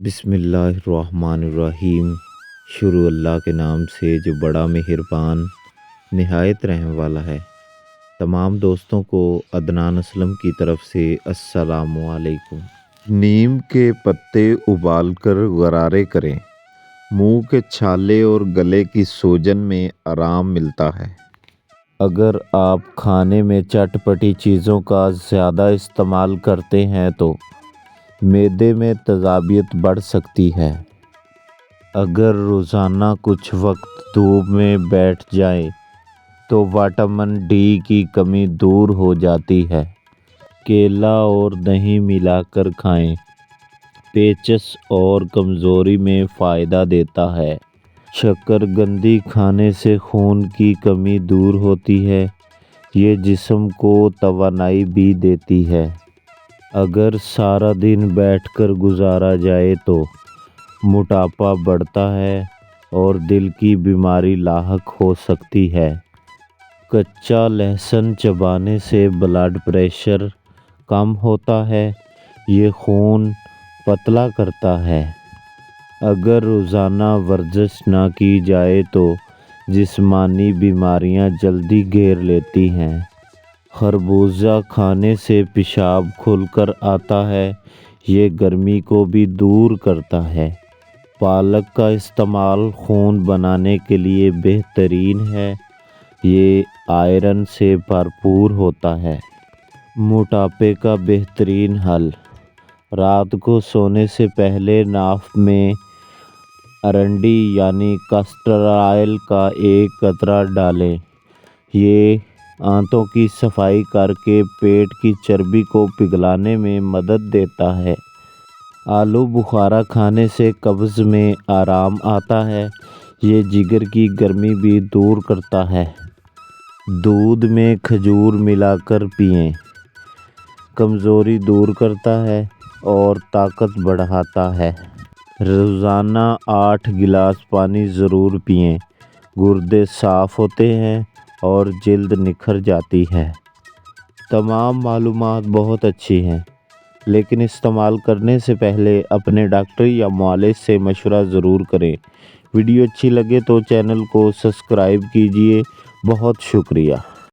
बिस्मिल्लाहिर्रहमानिर्रहीम। शुरू अल्लाह के नाम से जो बड़ा मेहरबान निहायत रहम वाला है। तमाम दोस्तों को अदनान असलम की तरफ से अस्सलामु अलैकुम। नीम के पत्ते उबालकर गरारे करें। मुंह के छाले और गले की सूजन में आराम मिलता है। अगर आप खाने में चटपटी चीज़ों का ज़्यादा इस्तेमाल करते हैं तो मैदे में तेज़ाबियत बढ़ सकती है। अगर रोज़ाना कुछ वक्त धूप में बैठ जाए तो विटामिन डी की कमी दूर हो जाती है। केला और दही मिलाकर खाएं। पेचस और कमज़ोरी में फ़ायदा देता है। शकरकंदी खाने से खून की कमी दूर होती है। ये जिस्म को तवानाई भी देती है। अगर सारा दिन बैठकर गुजारा जाए तो मोटापा बढ़ता है और दिल की बीमारी लाहक हो सकती है। कच्चा लहसुन चबाने से ब्लड प्रेशर कम होता है। ये खून पतला करता है। अगर रोज़ाना वर्जिश ना की जाए तो जिस्मानी बीमारियां जल्दी घेर लेती हैं। खरबूजा खाने से पेशाब खुलकर आता है। ये गर्मी को भी दूर करता है। पालक का इस्तेमाल खून बनाने के लिए बेहतरीन है। ये आयरन से भरपूर होता है। मोटापे का बेहतरीन हल। रात को सोने से पहले नाक में अरंडी यानी कैस्टर ऑयल का एक कतरा डालें। ये आंतों की सफाई करके पेट की चर्बी को पिघलाने में मदद देता है। आलू बुखारा खाने से कब्ज़ में आराम आता है। ये जिगर की गर्मी भी दूर करता है। दूध में खजूर मिलाकर पिएं। कमज़ोरी दूर करता है और ताकत बढ़ाता है। रोज़ाना 8 गिलास पानी ज़रूर पिएं। गुर्दे साफ़ होते हैं और जल्द निखर जाती है। तमाम मालूमात बहुत अच्छी हैं, लेकिन इस्तेमाल करने से पहले अपने डॉक्टर या मुआलिज से मशवरा ज़रूर करें। वीडियो अच्छी लगे तो चैनल को सब्सक्राइब कीजिए। बहुत शुक्रिया।